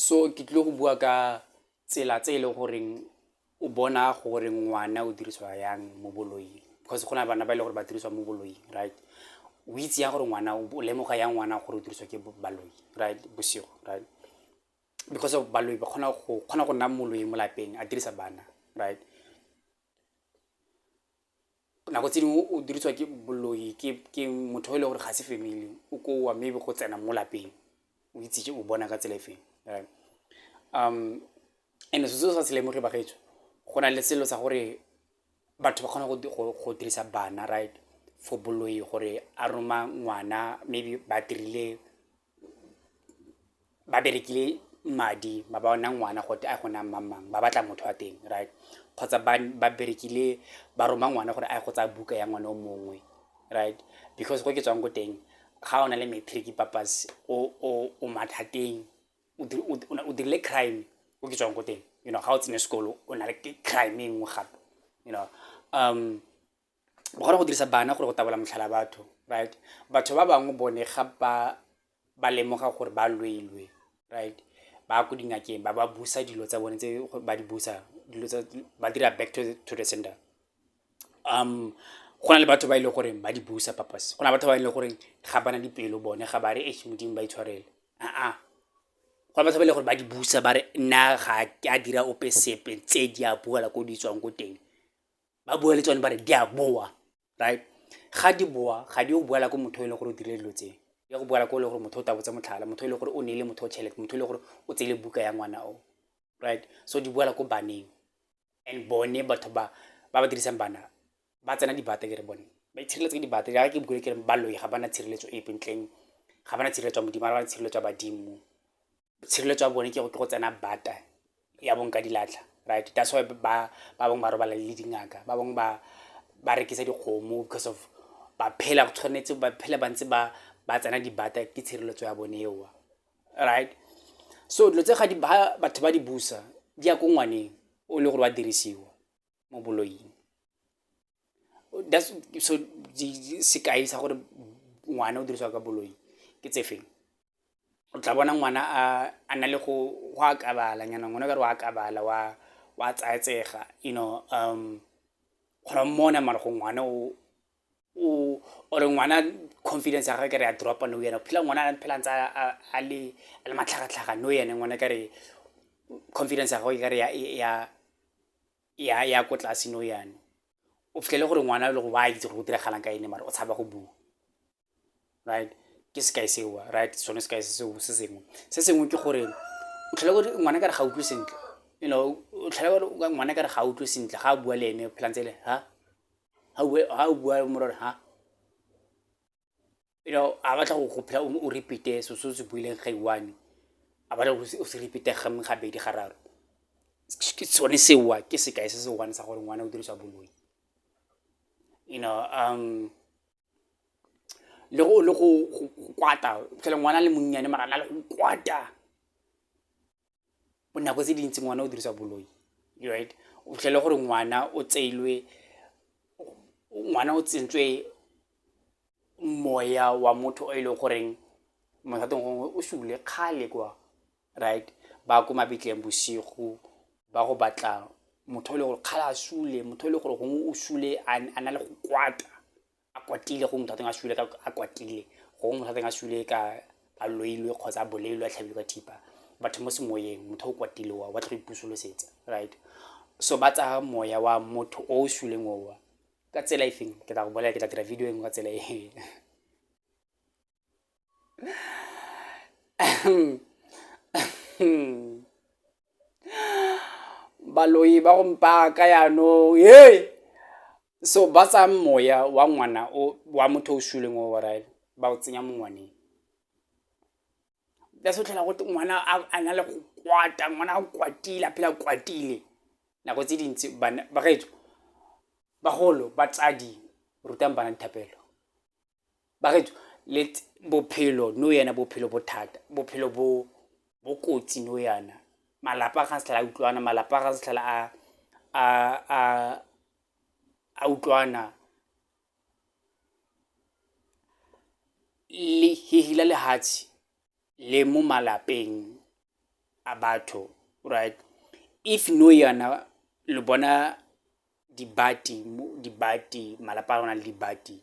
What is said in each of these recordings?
So ke tlile go bua ka tsela tse e leng goreng o bona gore ngwana o dirisiwa yang mo boloing, because go na bana ba ile gore ba dirisiwa mo boloing, right? O itse ya gore ngwana o lemoga yang ngwana gore o dirisiwa ke baloi, right? Bosigo, right? Because of baloi ba kgona go nna moloi mo lapeng a dirisa bana, right? Nako tse dingwe o dirisiwa ke boloi ke motho o e le gore ga se family o ko wa maybe go tsena mo lapeng o itse o bona ka tsela e feng, right? And so sa se lemoge ba gaetsho go na le selo sa gore batho ba kgona go dirisa bana, right, for boloi gore a roma ngwana, maybe ba berekile madi ba bona ngwana gote a gona mamang ba batla motho wa teng, right? Kgotsa ba berekile ba roma ngwana gore a go tsa buka ya ngwana o mongwe, right? Because go ke tswang go teng ga o na le matric papas o mathateng o dirile crime go ke tswang go teng, you know, ga o tsene sekolo o na le crime e nngwe gape, you know. Ba kgona go dirisa bana gore go tabola motlhala batho, right? Batho ba bangwe bone ga ba lemoga gore ba lwelwe, right, ba go dingakeng ba busa dilo tsa bone tse ba di busa dilo tsa ba dira back to the sender. Go na le batho ba ile gore ba di busa papas, go na batho ba ile gore ga bana dipelo bone ga ba re modimo ba itshwarele, go na batho ba ile gore ba di busa ba re nna ga ke a dira ope sepe tse di a buela ko di tswang ko teng, ba bua le tsone ba re di a boa, right? Ga di boa ga di o buela ko motho e le gore o dirile dilo tse, ya go buela ko le gore motho o tabotsa motlhala, motho e le gore o neile motho o tšhelete, motho e le gore o tseile buka ya ngwana o, right? So di buela ko baneng, and bone batho ba dirisang bana ba tsena dibata ke re bone ba itshireletsa ke dibata ga ke bukile ke re baloi ga bana tshireletso epe ntleng ga bana tshireletso ya modimo, ga bana tshireletso ya badimo. Tshireletso ya bone ke go tsena bata ya bong ka dilatla, right? That's why ba bangwe ba robala le dingaka, ba bangwe ba rekisa dikgomo because of ba phela go tshwanetse ba phela ba ntse ba tsena dibata ke tshireletso ya bone eo, right? So dilo tse ga batho ba di busa di ya ko ngwaneng o le gore wa dirisiwa mo boloing. That's so sekai sa gore ngwana o dirisiwa ka boloi ke tse feng. O tla bona ngwana a na le go akabala nyana, ngwana ka re wa akabala wa tsaetsega, you know, gore mmona mara go ngwana ore ngwana confidence ya gagwe ka re ya dropa no yena phela ngwana phela ntse a le matlhagatlhaga no yena ngwana ka re confidence ya gagwe ka re ya ko tlase no yana. O fitlhele gore ngwana le go ba itse go diragalang ka ene mara o tshaba go bua, right? Ke sekai seo, right? Sone sekai seo se sengwe ke gore o tlhole gore ngwana ka re ga utlwe sentle, you know, o tlhole gore ngwana ka re ga utlwe sentle ga a bua le ene phela ntse le ha o bua morore ha, you know, a batla go phela o repeat so se buileng ga i1 a batla o se repeat ga bedi ga raro. Ke sone seo ke sekai se se one sa gore ngwana o dirisa boloi, you know. Le go kwata phela ngwana le monnyane mara na le go kwata bonako tse dintsi ngwana o dirisa boloi, right? O tlhele gore ngwana o tsentswe moya wa motho o e leng goreng mothatong gongwe o sule kgale kwa, right? Ba ko mabitleng bosigo ba go batla motho o le gore kgale a sule, motho o le gore gongwe o sule a na le go kwata a kwatile go mothatong a sule a kwatile go mothatong a sule ka a loilwe kgotsa a boleilwe a tlhabilwe ka thipa, batho mo semoyeng motho o kwatile wa batla go ipusolosetsa, right? So ba tsa moya wa motho o suleng owa ka tsela e feng ke tla go bolela, ke tla dira video e nngwe ka tsela e baloi ba go mpaka yaanong so ba tsa moya wa ngwana wa motho o suleng owa, right, ba o tsenya mo ngwaneng. That's o tlhola go ngwana a na le go kwata, ngwana a kwatile a phela kwatile nako tse dintsi ba gaetsho bagolo batsadi rutang bana dithapelo ba gaetsho le bophelo no yana bophelo bo thata, bophelo bo kotsi no yana, malapa ga se tlhala utlwana, malapa ga se tlhala a utlwana, le hihila lehatshe le mo malapeng a batho, right? If no yana le bona dibati malapa a rona le dibati,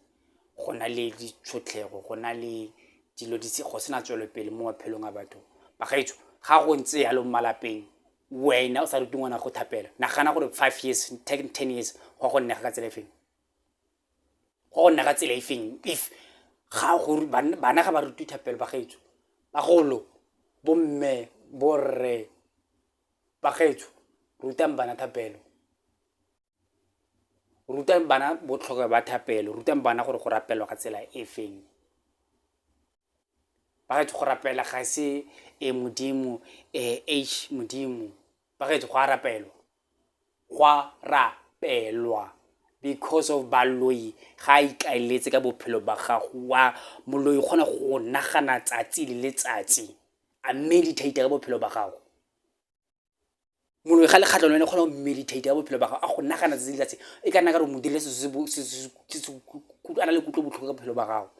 go na le ditšhotlego, go na le dilo go sena tswelopele mo maphelong a batho. Bagaetsho, ga go ntse yalo mo malapeng, wena o sa rute ngwana go thapela, nagana gore 5 years 10 years go go nnega ka tsela e feng, go go nna ka tsela e feng if ga gore bana ga ba rute thapelo. Bagaetsho, bagolo, bomme, borre, bagaetsho, rutang bana thapelo, rutang bana botlhokwa ba thapelo, rutang bana gore go rapelwa ka tsela e feng. Bagaetsho, go rapela ga se modimo modimo, bagaetsho go a rapelwa because of Boloi ga ikaeletse ka bophelo ba gago. Wa Boloi kgona go nagana tsatsi le letsatsi, a meditate ka bophelo ba gago. Boloi ga le kgatlha le wena kgona go meditate ka bophelo ba gago, a go nagana tsatsi le letsatsi, e ka nna ka re mo dirile se a na le kutlo botlhoko ka bophelo ba gago.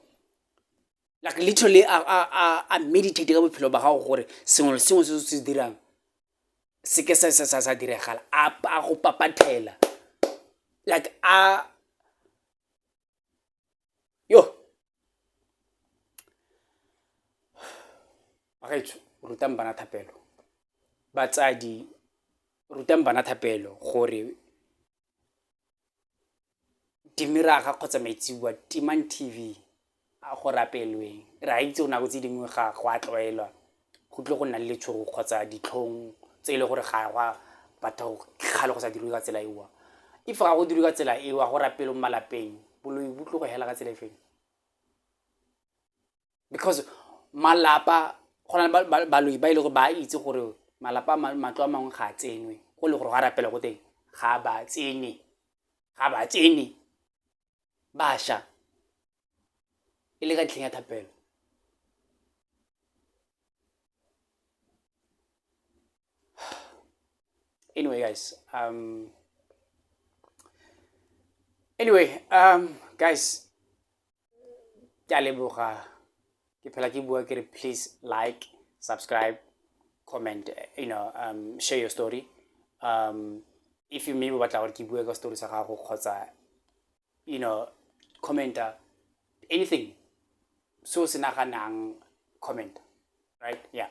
Like literally a meditate ka bophelo ba gago gore sengwe le sengwe se se dirang se ke sa diregala, a go papathela, like yo. Bagaetsho, rutang bana thapelo, batsadi rutang bana thapelo gore dimiraga kgotsa maitsiwa timang TV a go rapelweng. Re a itse go nako tse dingwe ga go a tlwaelwa, go tle go nna le letshogo kgotsa ditlhong tse e le gore ga go batho kgale go sa dirwe ka tsela ewa. If ga go dirwe ka tsela ewa go rapelo mo malapeng, Boloi bo tlo go hela ka tsela e feng? Because malapa go na Boloi ba ile go ba itse gore malapa matlo a mangwe ga a tsenwe, go le gore ga rapela go teng ga ba tsene basha e le ka ntlheng ya thapelo. Anyway guys, guys, ke a leboga, ke phela ke bua ke re please like, subscribe, comment, share your story. If you maybe batla gore ke bue ka story sa gago kgotsa commenta anything so se naganang, comment, right? Yeah.